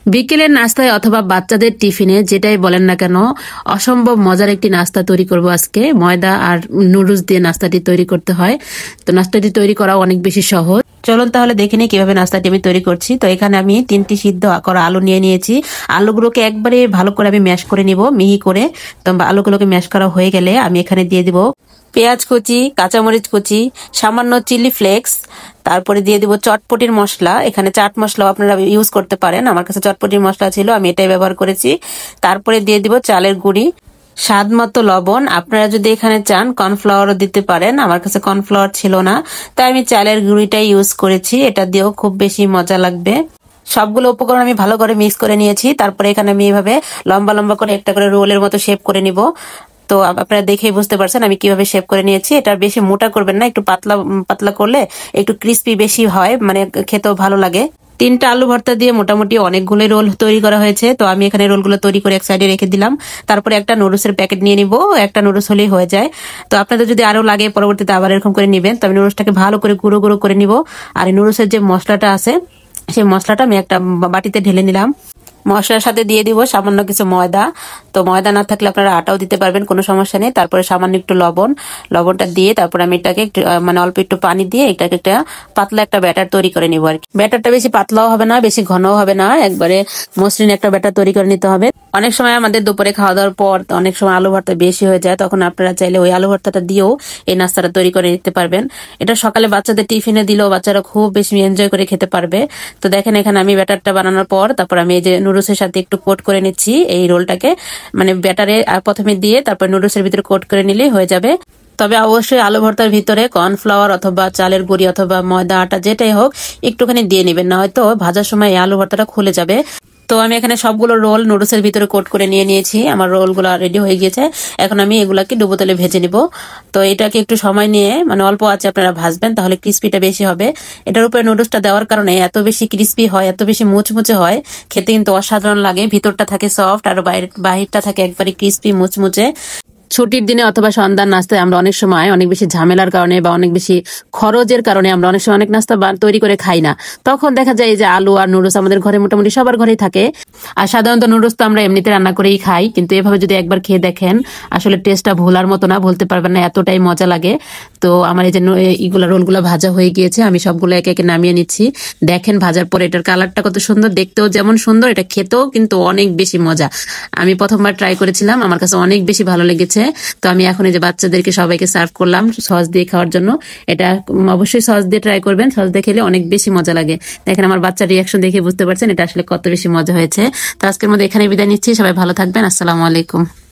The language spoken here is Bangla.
বিকেলের নাস্তায় অথবা বাচ্চাদের টিফিনে যেটাই বলেন না কেন, অসম্ভব মজার একটি নাস্তা তৈরি করব আজকে। ময়দা আর নুডলস দিয়ে নাস্তাটি তৈরি করতে হয়, তো নাস্তাটি তৈরি করা অনেক বেশি সহজ। চলুন তাহলে দেখে নিই কিভাবে নাস্তাটি আমি তৈরি করছি। তো এখানে আমি 3টি সিদ্ধ করা আলু নিয়ে নিয়েছি। আলুগুলোকে একবারে ভালো করে আমি ম্যাশ করে নিব, মিহি করে। তো আলুগুলোকে ম্যাশ করা হয়ে গেলে আমি এখানে দিয়ে দিব পেঁয়াজ কুচি, কাঁচামরিচ কুচি, সামান্য চিলি ফ্লেক্স, তারপরে দিয়ে দিব চটপটির মশলা। এখানে চাট মশলাও আপনারা ইউজ করতে পারেন, আমার কাছে চটপটির মশলা ছিল, আমি এটাই ব্যবহার করেছি। তারপরে দিয়ে দিব চালের গুঁড়ি, স্বাদ মতো লবণ। আপনারা যদি এখানে চান কর্নফ্লাওয়ারও দিতে পারেন, আমার কাছে কর্নফ্লাওয়ার ছিল না, তাই আমি চালের গুঁড়িটাই ইউজ করেছি। এটা দিয়েও খুব বেশি মজা লাগবে। সবগুলো উপকরণ আমি ভালো করে মিক্স করে নিয়েছি। তারপরে এখানে আমি এইভাবে লম্বা লম্বা করে একটা করে রোলের মতো শেপ করে নিব। তো আপনারা দেখেই বুঝতে পারছেন আমি কিভাবে শেপ করে নিয়েছি। এটা বেশি মোটা করবেন না, একটু পাতলা পাতলা করলে একটু ক্রিস্পি বেশি হয়, মানে খেতেও ভালো লাগে। 3টা আলু ভর্তা দিয়ে মোটামুটি অনেকগুলো রোল তৈরি করা হয়েছে। তো আমি এখানে রোলগুলো তৈরি করে এক সাইডে রেখে দিলাম। তারপরে একটা নুডলসের প্যাকেট নিয়ে নিব, একটা নুডলস হলেই হয়ে যায়। তো আপনাদের যদি আরো লাগে পরবর্তীতে আবার এরকম করে নিবেন। তো আমি নুডলসটাকে ভালো করে গুঁড়ো গুঁড়ো করে নিব। আর এই নুডলসের যে মশলাটা আছে সেই মশলাটা আমি একটা বাটিতে ঢেলে নিলাম। মশলার সাথে দিয়ে দিব সামান্য কিছু ময়দা। তো ময়দা না থাকলে আপনারা আটাও দিতে পারবেন, কোনো সমস্যা নেই। তারপরে সামান্য একটু লবণটা দিয়ে তারপরে আমি এটাকে মানে অল্প একটু পানি দিয়ে এটাকে একটা পাতলা একটা ব্যাটার তৈরি করে নিব আর কি। ব্যাটারটা বেশি পাতলাও হবে না, বেশি ঘনও হবে না, একবারে মসৃণ একটা ব্যাটার তৈরি করে নিতে হবে। অনেক সময় আমাদের দুপুরে খাওয়া দাওয়ার পর অনেক সময় আলু ভর্তা বেশি হয়ে যায়, তখন আপনারা চাইলে ওই আলু ভর্তাটা দিয়েও এই নাস্তাটা তৈরি করে নিতে পারবেন। এটা সকালে বাচ্চাদের টিফিনে দিলেও বাচ্চারা খুব বেশি এনজয় করে খেতে পারবে। তো দেখেন এখানে আমি ব্যাটারটা বানানোর পর তারপর আমি এই যে নুডলসের সাথে একটু কোট করে নিচ্ছি এই রোলটাকে, মানে ব্যাটারে প্রথমে দিয়ে তারপর নুডলসের ভিতরে কোট করে নিলেই হয়ে যাবে। তবে অবশ্যই আলু ভর্তার ভিতরে কর্নফ্লাওয়ার অথবা চালের গুঁড়ি অথবা ময়দা আটা যেটাই হোক একটুখানি দিয়ে নেবেন, না হয়তো ভাজার সময় এই আলু ভর্তাটা খুলে যাবে। তো আমি এখানে সবগুলো রোল নুডলসের ভিতরে কোট করে নিয়ে নিয়েছি, আমার রোলগুলো রেডি হয়ে গিয়েছে। এখন আমি এগুলাকে ডুবো তেলে ভেজে নিব। তো এটাকে একটু সময় নিয়ে মানে অল্প আছে আপনারা ভাজবেন, তাহলে ক্রিস্পিটা বেশি হবে। এটার উপরে নুডলসটা দেওয়ার কারণে এত বেশি ক্রিস্পি হয়, এত বেশি মুচমুচে হয়, খেতে কিন্তু অসাধারণ লাগে। ভিতরটা থাকে সফট আর বাহিরটা থাকে একবারে ক্রিস্পি মুচমুচে। ছুটির দিনে অথবা সন্ধ্যার নাস্তায় আমরা অনেক সময় অনেক বেশি ঝামেলার কারণে বা অনেক বেশি খরচের কারণে আমরা অনেক সময় অনেক নাস্তা তৈরি করে খাই না। তখন দেখা যায় যে আলু আর নুডলস আমাদের ঘরে মোটামুটি সবার ঘরেই থাকে। আর সাধারণত নুডলস তো আমরা এমনিতে রান্না করেই খাই, কিন্তু এভাবে যদি একবার খেয়ে দেখেন আসলে টেস্টটা ভোলার মতো না, বলতে পারবেন না, এতটাই মজা লাগে। তো আমার এই যে এইগুলা রোলগুলা ভাজা হয়ে গিয়েছে, আমি সবগুলো একে একে নামিয়ে নিচ্ছি। দেখেন ভাজার পরে এটার কালারটা কত সুন্দর, দেখতেও যেমন সুন্দর, এটা খেতেও কিন্তু অনেক বেশি মজা। আমি প্রথমবার ট্রাই করেছিলাম, আমার কাছে অনেক বেশি ভালো লেগেছে। তো আমি এখন এই যে বাচ্চাদেরকে সবাইকে সার্ভ করলাম সস দিয়ে খাওয়ার জন্য। এটা অবশ্যই সস দিয়ে ট্রাই করবেন, সস দিয়ে খেলে অনেক বেশি মজা লাগে। দেখেন আমার বাচ্চার রিয়াকশন দেখে বুঝতে পারছেন এটা আসলে কত বেশি মজা হয়েছে। তো আজকের মধ্যে এখানে বিদায় নিচ্ছি, সবাই ভালো থাকবেন, আসসালামু আলাইকুম।